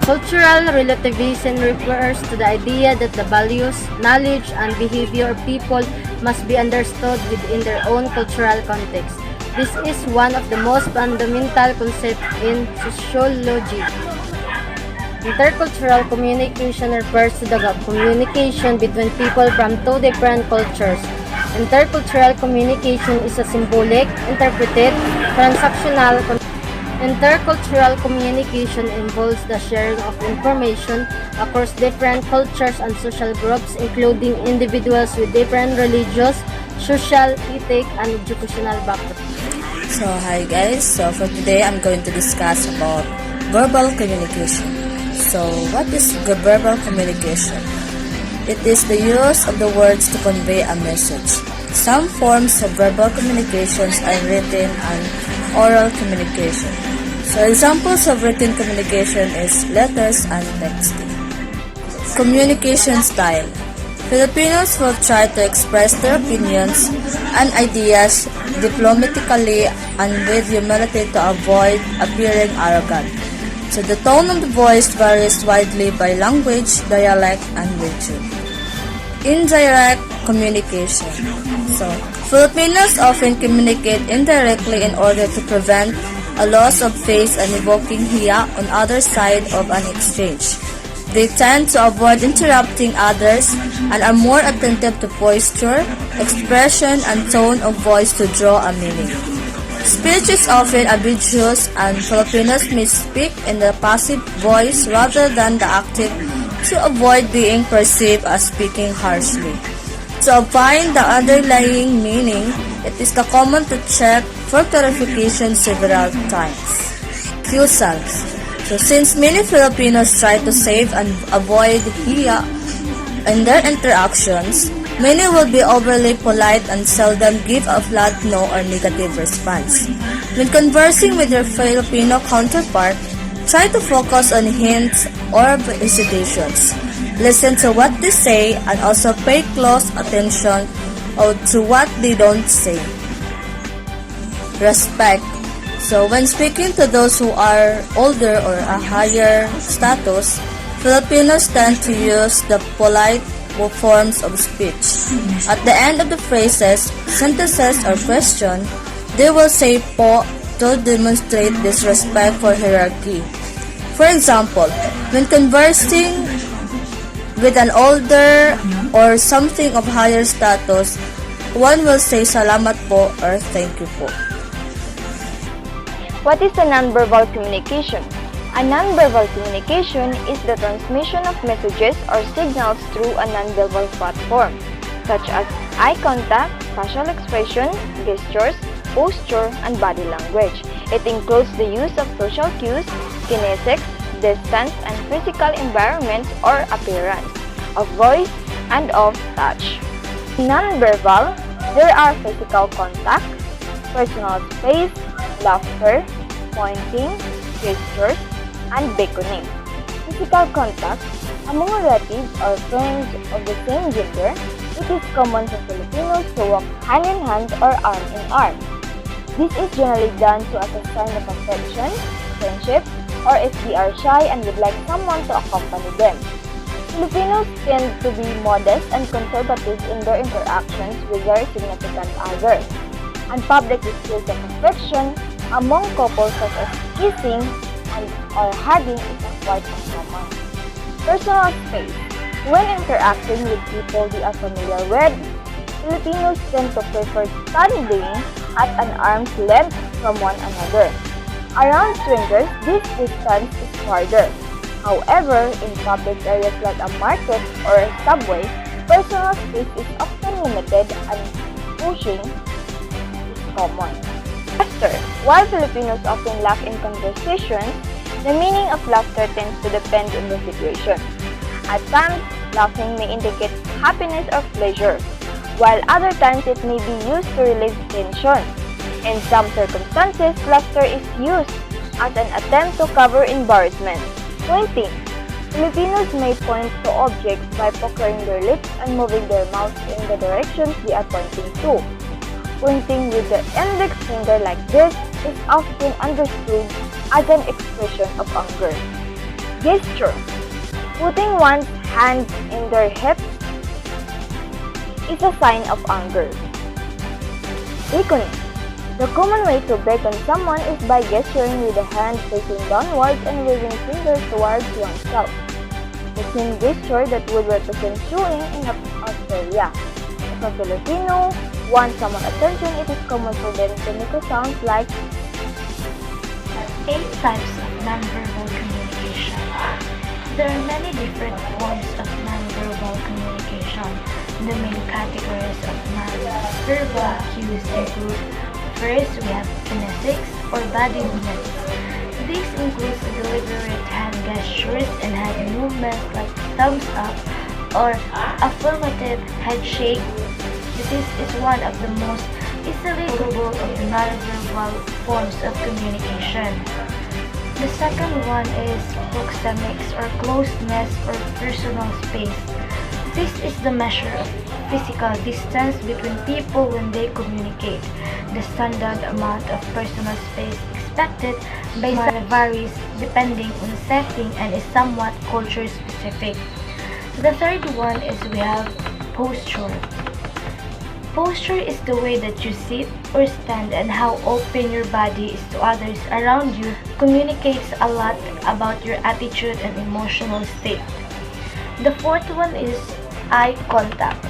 Cultural relativism refers to the idea that the values, knowledge, and behavior of people must be understood within their own cultural context. This is one of the most fundamental concepts in sociology. Intercultural communication refers to the communication between people from two different cultures. Intercultural communication is a symbolic, interpreted, transactional. Intercultural communication involves the sharing of information across different cultures and social groups, including individuals with different religious, social, ethnic, and educational backgrounds. So hi guys, so for today I'm going to discuss about verbal communication. So what is verbal communication? It is the use of the words to convey a message. Some forms of verbal communications are written and oral communication. So examples of written communication is letters and texting. Communication style. Filipinos will try to express their opinions and ideas diplomatically and with humility to avoid appearing arrogant. So the tone of the voice varies widely by language, dialect, and region. Indirect communication. So Filipinos often communicate indirectly in order to prevent a loss of face and evoking hiya on other side of an exchange. They tend to avoid interrupting others and are more attentive to posture, expression, and tone of voice to draw a meaning. Speech is often ambiguous and Filipinos may speak in the passive voice rather than the active to avoid being perceived as speaking harshly. To find the underlying meaning, it is common to check for clarification several times. Cue signs. So since many Filipinos try to save and avoid hiya in their interactions, many will be overly polite and seldom give a flat no or negative response. When conversing with your Filipino counterpart, try to focus on hints or hesitations. Listen to what they say and also pay close attention to what they don't say. Respect. So when speaking to those who are older or a higher status, Filipinos tend to use the polite forms of speech. At the end of the phrases, sentences, or question, they will say po to demonstrate this respect for hierarchy. For example, when conversing with an older or something of higher status, one will say salamat po or thank you po. What is a nonverbal communication? A nonverbal communication is the transmission of messages or signals through a nonverbal platform, such as eye contact, facial expression, gestures, posture, and body language. It includes the use of social cues, kinesics, distance, and physical environment or appearance, of voice, and of touch. Nonverbal, there are physical contact, personal space, laughter, pointing, gestures, and beckoning. Physical contact, among relatives or friends of the same gender, it is common for Filipinos to walk hand in hand or arm in arm. This is generally done as a sign of affection, friendship, or if they are shy and would like someone to accompany them. Filipinos tend to be modest and conservative in their interactions with their significant others, and public displays of affection among couples such as kissing or hugging is quite uncommon. Personal space. When interacting with people they are familiar with, Filipinos tend to prefer standing at an arm's length from one another. Around strangers, this distance is farther. However, in public areas like a market or a subway, personal space is often limited and pushing is common. Laughter. While Filipinos often laugh in conversations, the meaning of laughter tends to depend on the situation. At times, laughing may indicate happiness or pleasure, while other times it may be used to relieve tension. In some circumstances, laughter is used as an attempt to cover embarrassment. Pointing. Filipinos may point to objects by puckering their lips and moving their mouths in the directions they are pointing to. Pointing with the index finger like this is often understood as an expression of anger. Gesture. Putting one's hands in their hips is a sign of anger. Beckoning. The common way to beckon someone is by gesturing with the hand facing downwards and waving fingers towards oneself. The same gesture that would represent suing in Australia. If a Filipino wants someone's attention, it is common for them to make a sound like 8 types of nonverbal communication. There are many different forms of nonverbal communication. The main categories of nonverbal cues include: first, we have kinesics or body movements. This includes deliberate hand gestures and hand movements like thumbs up or affirmative head shake. This is one of the most easily capable of the nonverbal forms of communication. The second one is proxemics or closeness or personal space. This is the measure of physical distance between people when they communicate. The standard amount of personal space expected by some varies depending on setting and is somewhat culture specific. The third one is we have posture. Posture is the way that you sit or stand and how open your body is to others around you. Communicates a lot about your attitude and emotional state. The fourth one is eye contact.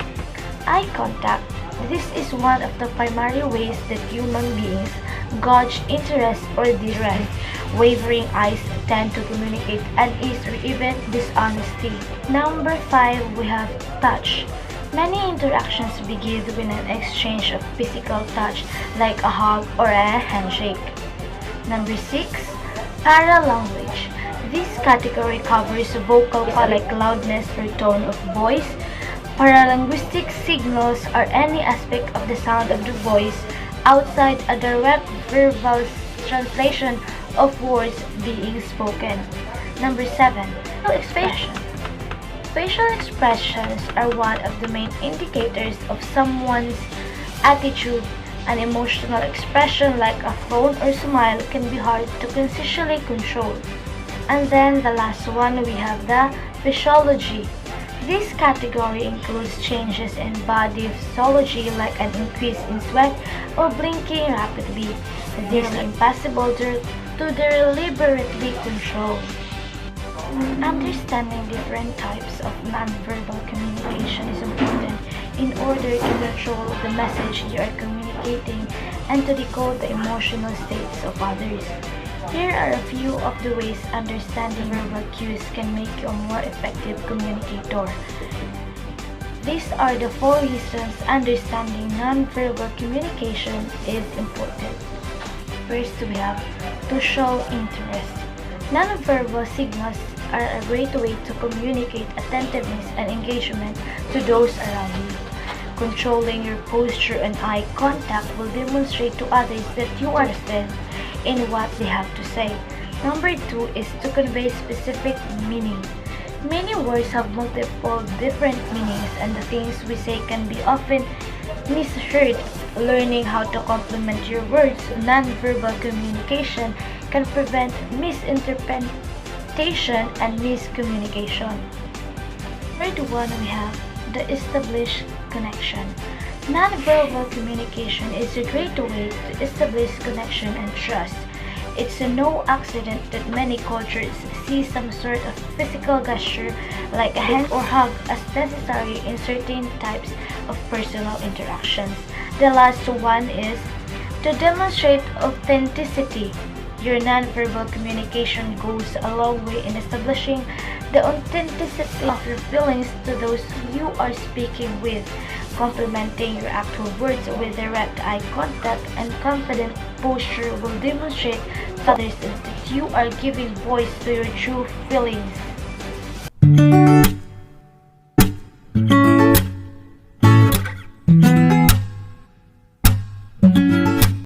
Eye contact. This is one of the primary ways that human beings gauge interest or distrust. Wavering eyes tend to communicate unease or even dishonesty. Number 5, we have touch. Many interactions begin with an exchange of physical touch like a hug or a handshake. Number 6, paralanguage. This category covers vocal like loudness or tone of voice. Paralinguistic signals are any aspect of the sound of the voice outside a direct verbal translation of words being spoken. Number 7, facial expression. Facial expressions are one of the main indicators of someone's attitude. An emotional expression like a frown or smile can be hard to consciously control. And then the last one, we have the physiology. This category includes changes in body physiology like an increase in sweat or blinking rapidly. These are impossible to deliberately control. Understanding different types of nonverbal communication is important in order to control the message you are communicating and to decode the emotional states of others. Here are a few of the ways understanding verbal cues can make you a more effective communicator. These are the 4 reasons understanding nonverbal communication is important. First, we have to show interest. Nonverbal signals are a great way to communicate attentiveness and engagement to those around you. Controlling your posture and eye contact will demonstrate to others that you are interested in what they have to say. Number 2 is to convey specific meaning. Many words have multiple different meanings and the things we say can be often misheard. Learning how to complement your words, nonverbal communication can prevent misinterpretation and miscommunication. Third one, we have the established connection. Nonverbal communication is a great way to establish connection and trust. It's no accident that many cultures see some sort of physical gesture like a hand or hug as necessary in certain types of personal interactions. The last one is to demonstrate authenticity. Your nonverbal communication goes a long way in establishing the authenticity of your feelings to those you are speaking with. Complementing your actual words with direct eye contact and confident posture will demonstrate to others that you are giving voice to your true feelings.